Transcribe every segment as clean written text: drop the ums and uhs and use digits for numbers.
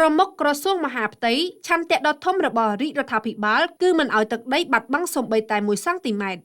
ប្រមុខក្រសួងមហាផ្ទៃឆន្ទៈដ៏ធំរបស់រាជរដ្ឋាភិបាលគឺមិនឲ្យទឹកដីបាត់បង់សូម្បីតែ1សង់ទីម៉ែត្រ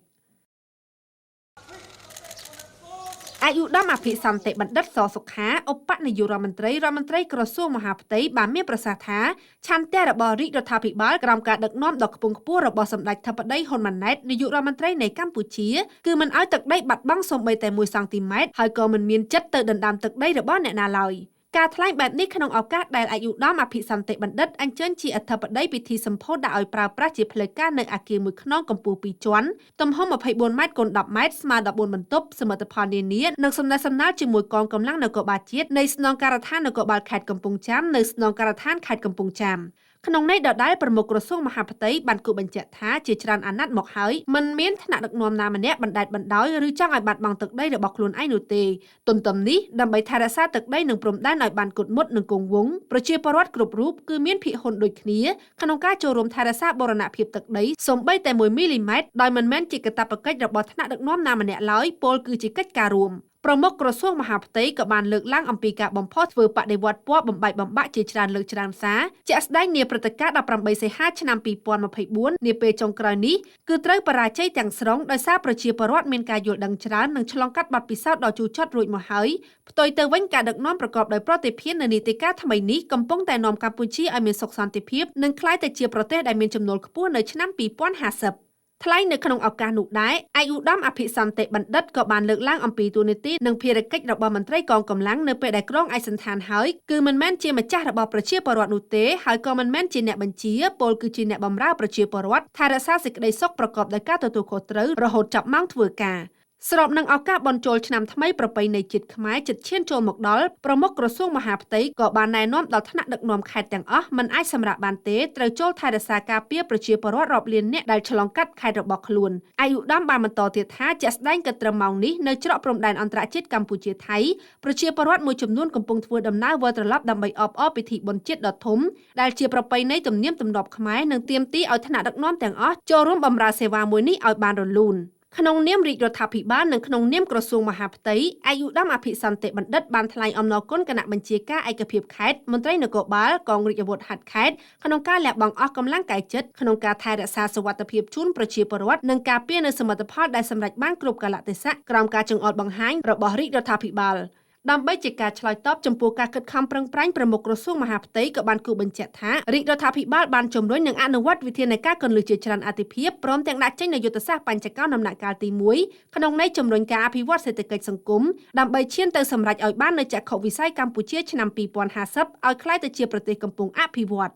អាយុដំអភិសន្តិបណ្ឌិតសសុខាឧបនាយករដ្ឋមន្ត្រីក្រសួងមហាផ្ទៃបានមានប្រសាសន៍ថាឆន្ទៈរបស់រាជរដ្ឋាភិបាលក្រោមការដឹកនាំដ៏ខ្ពង់ខ្ពស់របស់សម្ដេចធិបតីហ៊ុនម៉ាណែតនាយករដ្ឋមន្ត្រីនៃកម្ពុជាគឺមិនឲ្យទឹកដីបាត់បង់សូម្បីតែ1សង់ទីម៉ែត្រហើយក៏មិនមានចិត្តទៅដណ្ដើមទឹកដីរបស់អ្នកណាឡើយការថ្លែងបែបនេះក្នុងឱកាសដែលអាយុដំអភិសន្តិបណ្ឌិតអញ្ជើញជាអធិបតីពិធីសម្ពោធដាក់ឲ្យប្រើប្រាស់ជាផ្លូវការនៅអគារមួយខ្នងកម្ពស់2ជាន់ទំហំ24ម៉ែត្រគុណ10ម៉ែត្រស្មើ14បន្ទប់សមិទ្ធផលនានានិងសំណេះសំណាលជាមួយកងកម្លាំងនគរបាលជាតិនៃស្នងការដ្ឋាននគរបាលខេត្តកំពង់ចាមនៅស្នងការដ្ឋានខេត្តកំពង់ចាមក្នុងន័យដដែលប្រមុខក្រសួងមហាផ្ទៃបានគូបញ្ជាក់ថាជាច្រើនអាណត្តិមកហើយមិនមានថ្នាក់ដឹកនាំណាម្នាក់បណ្តែតបណ្ដោយឬចង់ឲ្យបាត់បង់ទឹកដីរបស់ខ្លួនឯងនោះទេទន្ទឹមនេះដើម្បីថែរក្សាទឹកដីនិងព្រំដែនឲ្យបានគត់មុតនិងគង់វង្សប្រជាពលរដ្ឋគ្រប់រូបគឺមានភាគហ៊ុនដូចគ្នាក្នុងការចូលរួមថែរក្សាបូរណភាពទឹកដីសូម្បីតែ1មីលីម៉ែត្រដោយមិនមែនជាកាតព្វកិច្ចរបស់ថ្នាក់ដឹកនាំណាម្នាក់ឡើយពោលគឺជាកិច្ចការរួមប្រមុខក្រសួងមហាផ្ទៃក៏បានលើកឡើងអំពីការបំផុសធ្វើបដិវត្តពណ៌បំបែកបំបាក់ជាច្រើនលើកច្រើនសារជាក់ស្ដែងនាព្រឹត្តិការណ៍18សីហាឆ្នាំ2024នាពេលចុងក្រោយនេះគឺត្រូវបរាជ័យទាំងស្រុងដោយសារប្រជាពលរដ្ឋមានការយល់ដឹងច្រើននិងឆ្លងកាត់បទពិសោធន៍ដ៏ជូរចត់រួចមកហើយផ្ទុយទៅវិញការដឹកនាំប្រកបដោយប្រតិភិននៅនីតិកាលថ្មីនេះកំពុងតែនាំកម្ពុជាឲ្យមានសុខសន្តិភាពនិងក្លាយទៅជាប្រទេសដែលមានចំណូលខ្ពស់នៅឆ្នាំ2050ថ្លែងនៅក្នុងឱកាសនោះដែរអាយុដំអភិសន្តិបណ្ឌិតក៏បានលើកឡើងអំពីទូនីតិនិងភារកិច្ចរបស់មន្ត្រីកងកម្លាំងនៅពេលដែលក្រុងឯកសណ្ឋានហើយគឺមិនមែនជាម្ចាស់របស់ប្រជាពលរដ្ឋនោះទេហើយក៏មិនមែនជាអ្នកបញ្ជាពលគឺជាអ្នកបម្រើប្រជាពលរដ្ឋថែរក្សាសេចក្តីសុខប្រកបដោយការទទួលខុសត្រូវរហូតចាប់ម៉ោងធ្វើការស្របនឹងឱកាសបុណ្យចូលឆ្នាំថ្មីប្រពៃណីជាតិខ្មែរជិតឈានចូលមកដល់ប្រមុខក្រសួងមហាផ្ទៃក៏បានណែនាំដល់ថ្នាក់ដឹកនាំខេត្តទាំងអស់មិនអាចសម្រាកបានទេត្រូវចូលថែរក្សាការពារប្រជាពលរដ្ឋរាប់លាននាក់ដែលឆ្លងកាត់ខេត្តរបស់ខ្លួនអាយុដំបានបន្តទៀតថាជាក់ស្ដែងក៏ត្រឹមម៉ោងនេះនៅច្រកព្រំដែនអន្តរជាតិកម្ពុជាថៃប្រជាពលរដ្ឋមួយចំនួនកំពុងធ្វើដំណើរវិលត្រឡប់ដើម្បីអបអរពិធីបុណ្យជាតិដ៏ធំដែលជាប្រពៃណីទំនៀមទម្លាប់ខ្មែរនិងទាមទារឲ្យថ្នាក់ដឹកនាំទាំងអស់ចូលរួមបម្រើសេវាមួយនេះឲ្យបានរលូនក្នុងនាមរាជរដ្ឋាភិបាលនិងក្នុងនាមក្រសួងមហាផ្ទៃអាយុដំអភិសន្តិបណ្ឌិតបានថ្លែងអំណរគុណគណៈបញ្ជាការឯកភាពខេត្តមន្ត្រីនគរបាលកងរាជអាវុធហត្ថខេត្តក្នុងការលះបង់អស់កម្លាំងកាយចិត្តក្នុងការថែរក្សាសុវត្ថិភាពជូនប្រជាពលរដ្ឋនិងការពារនូវសមិទ្ធផលដែលសម្រេចបានគ្រប់កាលៈទេសៈក្រោមការចង្អុលបង្ហាញរបស់រាជរដ្ឋាភិបាលដើម្បីជាការឆ្លើយតបចំពោះការខិតខំប្រឹងប្រែងប្រមុខក្រសួងមហាផ្ទៃក៏បានគូបញ្ជាក់ថារាជរដ្ឋាភិបាលបានជំរុញនិងអនុវត្តវិធានការគន្លឹះជាច្រើនអាទិភាពព្រមទាំងដាក់ចេញនូវយុទ្ធសាស្ត្របញ្ចកោណដំណាក់កាលទី1ក្នុងន័យជំរុញការអភិវឌ្ឍសេដ្ឋកិច្ចសង្គមដើម្បីឈានទៅសម្រេចឲ្យបាននូវចក្ខុវិស័យកម្ពុជាឆ្នាំ2050ឲ្យក្លាយទៅជាប្រទេសកំពុងអភិវឌ្ឍ